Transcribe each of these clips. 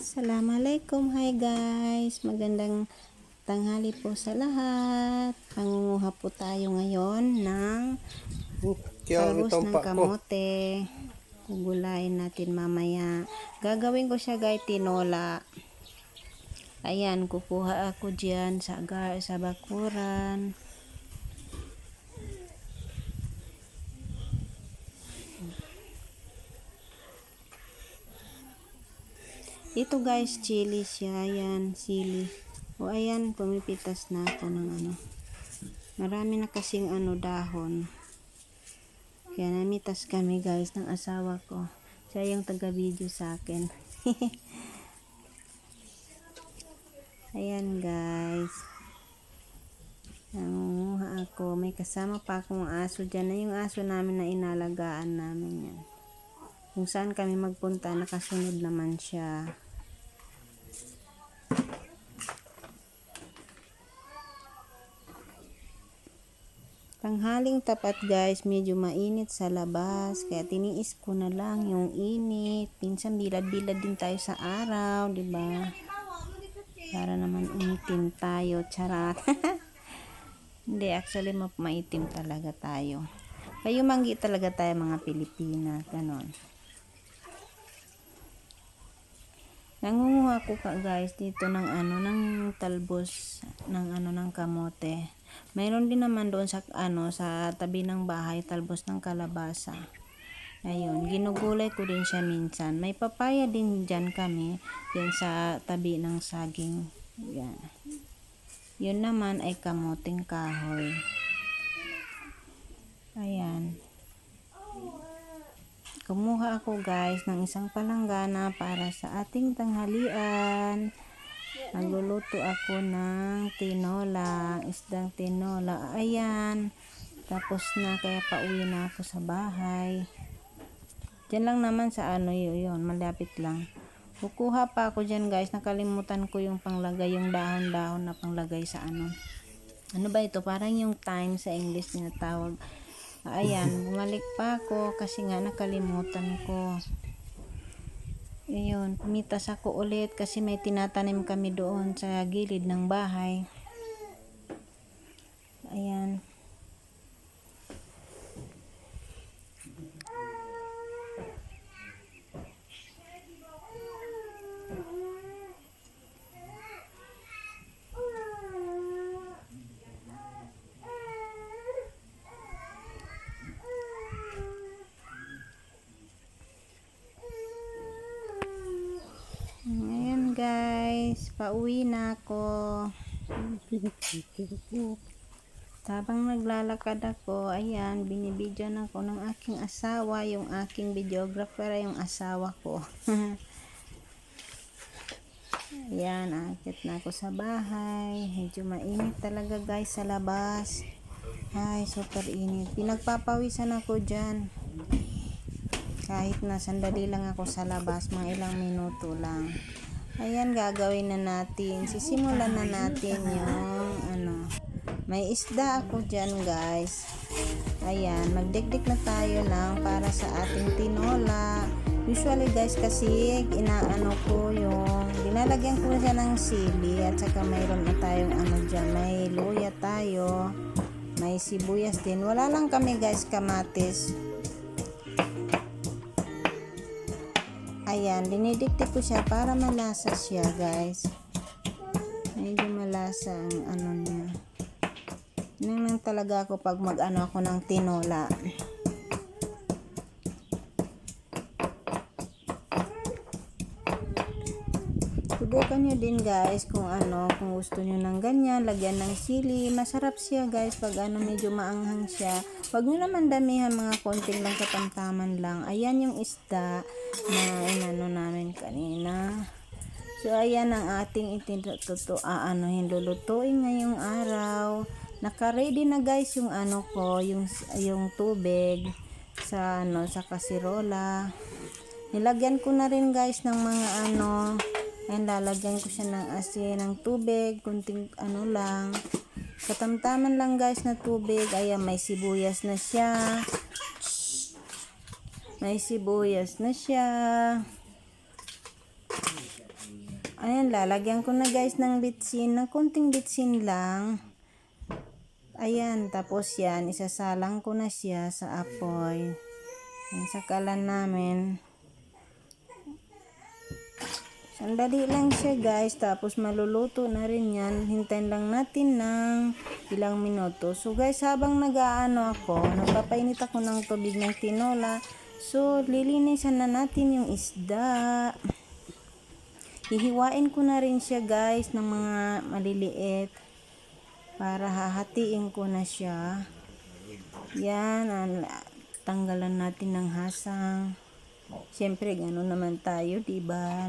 Assalamualaikum, hi guys, magandang tanghali po sa lahat. Pangunguha po tayo ngayon ng talbos ng kamote. Gugulayin natin mamaya. Gagawin ko siya guys, tinola. Ayan, kukuha ako dyan sa bakuran. Ito guys, chili siya. Ayan, sili. O ayan, pumipitas na ako ng ano. Marami na kasing dahon. Kaya namitas kami guys ng asawa ko. Siya yung taga-video sa akin. Ayan guys. Nangunguha ako. May kasama pa akong aso dyan. Na yung aso namin na inalagaan namin yan. Kung saan kami magpunta, nakasunod naman siya. Tanghaling tapat guys, medyo mainit sa labas. Kaya tiniis ko na lang yung init. Pinsan bilad-bilad din tayo sa araw, di ba? Para naman umitim tayo, charat. Hindi, actually maitim talaga tayo. Kayo manggi talaga tayo mga Pilipina, ganon. Nangunguha ko guys dito ng ng talbos ng kamote. Mayroon din naman doon sa sa tabi ng bahay talbos ng kalabasa. Ayun, ginugulay ko din siya minsan. May papaya din diyan kami, yan sa tabi ng saging. Yan. Yun naman ay kamoteng kahoy. Ayan. Kumuha ako guys ng isang palanggana para sa ating tanghalian. Nagluluto ako ng tinola, isdang tinola. Ayan. Tapos na, kaya pauwi na ako sa bahay. Diyan lang naman sa yun, malapit lang. Kukuha pa ako dyan guys. Nakalimutan ko yung panglagay, yung dahon-dahon na panglagay sa Ano ba ito? Parang yung thyme sa English na tawag. Ayan, bumalik pa ako kasi nga nakalimutan ko. Ayun, pumitas ako ulit kasi may tinatanim kami doon sa gilid ng bahay. Ayan. Ayan guys, pauwi na ako. Habang naglalakad ako, ayan, binibidyoan ako ng aking asawa, yung aking videographer, yung asawa ko. Ayan, akit na ako sa bahay. Medyo mainit talaga guys sa labas. Ay, super init. Pinagpapawisan ako dyan. Kahit na sandali lang ako sa labas, mga ilang minuto lang. Ayan, gagawin na natin. Sisimulan na natin yung may isda ako dyan guys. Ayan, magdikdik na tayo lang para sa ating tinola. Usually guys kasi dinalagyan ko siya ng sili at saka mayroon na tayong dyan. May luya tayo. May sibuyas din. Wala lang kami guys kamatis. Ayan, dinidiktik ko siya para malasa siya guys. Medyo malasa ang niya. Yan lang talaga ako pag ako ng tinola. Subukan nyo din guys kung kung gusto nyo ng ganyan, lagyan ng sili. Masarap siya guys pag medyo maanghang siya. Huwag nyo naman damihan, mga konting lang, katamtaman lang. Ayan yung isda na namin kanina. So ayan ang ating lulutuin ngayong araw. Naka-ready na guys yung yung tubig sa sa kasirola. Nilagyan ko na rin guys ng mga ayan, lalagyan ko siya ng asin, ng tubig, kunting lang. Katamtaman lang guys na tubig. Ayan, may sibuyas na siya. May sibuyas na siya. Ayan, lalagyan ko na guys ng bitsin, ng konting bitsin lang. Ayan, tapos yan, isasalang ko na siya sa apoy. Yan, sakalan namin. Sandali lang siya guys, tapos maluluto na rin yan. Hintayin lang natin ng ilang minuto. So guys, habang nag-aano ako, nagpapainit ako ng tubig ng tinola. So, lilinisan na natin yung isda. Hihiwain ko na rin siya guys ng mga maliliit para hahatiin ko na siya. Yan, tanggalan natin ng hasang. Siyempre, gano'n naman tayo, diba?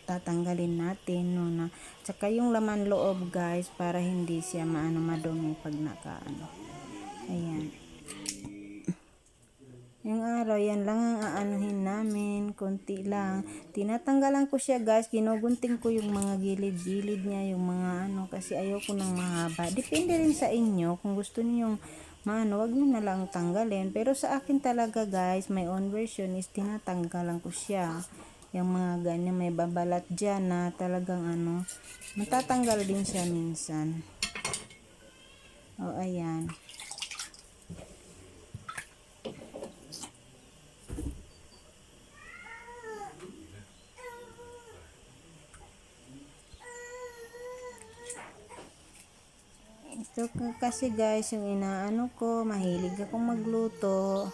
Tatanggalin natin, no, na. Tsaka yung laman loob, guys, para hindi siya madumi pag nakaano. Ayan. Yung araw, yan lang ang aanuhin namin, konti lang. Tinatanggalan ko siya, guys, ginugunting ko yung mga gilid-gilid niya, yung mga ano, kasi ayoko nang mahaba. Depende rin sa inyo, kung gusto niyo wag nyo na lang tanggalin. Pero sa akin talaga guys, my own version is tinatanggalan ko siya. Yung mga ganyan, may babalat dyan na talagang matatanggal din siya minsan. O, ayan. Ito kasi guys, yung inaano ko, mahilig akong magluto.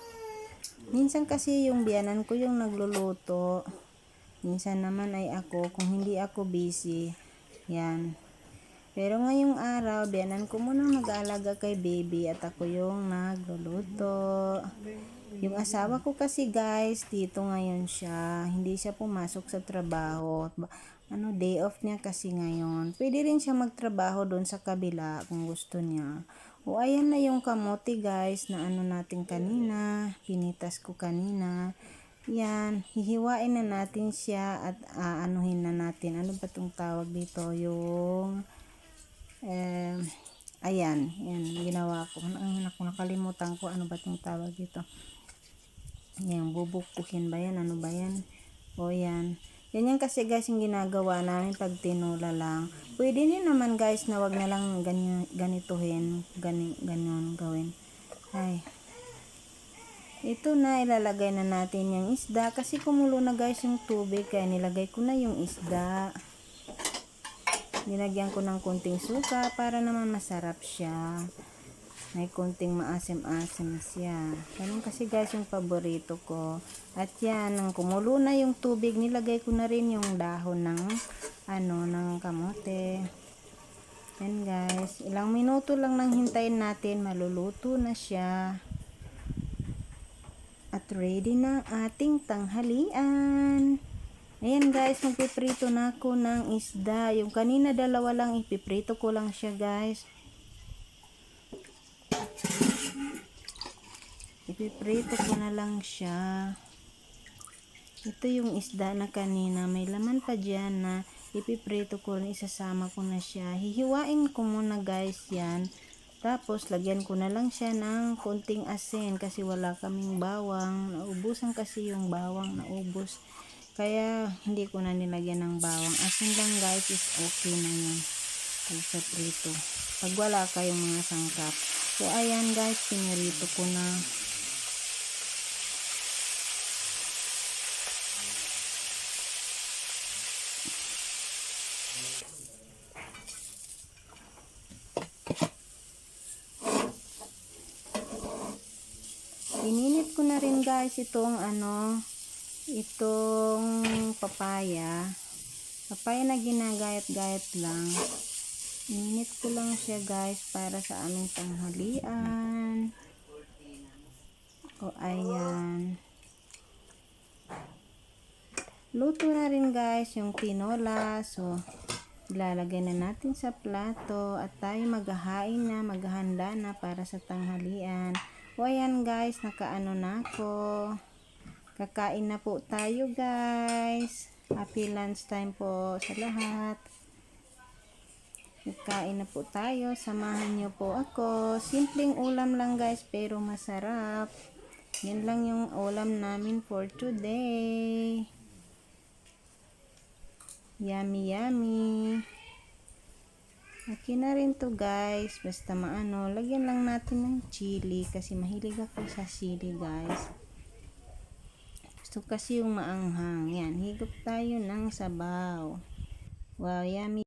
Minsan kasi yung biyanan ko yung nagluluto. Minsan naman ay ako, kung hindi ako busy. Yan. Pero ngayong araw, biyanan ko muna mag-aalaga kay baby at ako yung nagluluto. Yung asawa ko kasi guys, dito ngayon siya. Hindi siya pumasok sa trabaho. Day off niya kasi ngayon. Pwede rin siya magtrabaho doon sa kabila kung gusto niya. O, ayan na yung kamote guys na natin kanina. Pinitas ko kanina. Yan. Hihiwain na natin siya at aanuhin na natin. Ano ba itong tawag dito? Yung ayan. Yan. Ginawa ko. Nakalimutan ko. Ano ba itong tawag dito? Yan. Bubukbukin ba yan? Ano ba yan? O, yan. Ganyan kasi guys yung ginagawa namin pag tinola lang. Pwede din naman guys na wag na lang ganituhin. Ganyan gawin. Ay. Ito na, ilalagay na natin yung isda. Kasi kumulo na guys yung tubig. Kaya nilagay ko na yung isda. Nilagyan ko ng konting suka para naman masarap siya. May konting maasim-asim siya. Ganun kasi guys yung paborito ko. At yan, nang kumulo na yung tubig, nilagay ko na rin yung dahon ng kamote. Yan guys, ilang minuto lang nang hintayin natin, maluluto na siya. At ready na ating tanghalian. Ayan guys, magpiprito na ako ng isda. Yung kanina dalawa lang, ipiprito ko lang siya guys. Ipiprito ko na lang siya. Ito yung isda na kanina. May laman pa dyan na ipiprito ko na, isasama ko na siya. Hihiwain ko muna guys yan. Tapos lagyan ko na lang siya ng konting asin kasi wala kaming bawang. Naubusan kasi yung bawang, naubos. Kaya hindi ko na nilagyan ng bawang. Asin lang guys is okay na yun. Sa prito. Pag wala kayong mga sangkap. So ayan guys, pinirito ko na. Ininit ko na rin guys itong papaya. Papaya na ginagayat-gayat lang. Ininit ko lang siya guys para sa aming tanghalian. O, ayan. Luto na rin guys yung tinola. So, ilalagay na natin sa plato at tayo maghahanda na para sa tanghalian. O, ayan guys, nakaano na ako. Kakain na po tayo guys. Happy lunch time po sa lahat. Kakain na po tayo. Samahan nyo po ako. Simpleng ulam lang guys, pero masarap. Yan lang yung ulam namin for today. Yummy, yummy. Okay na rin to guys. Basta maano, lagyan lang natin ng chili kasi mahilig ako sa chili guys. Gusto kasi yung maanghang. Yan, higop tayo ng sabaw. Wow, yummy.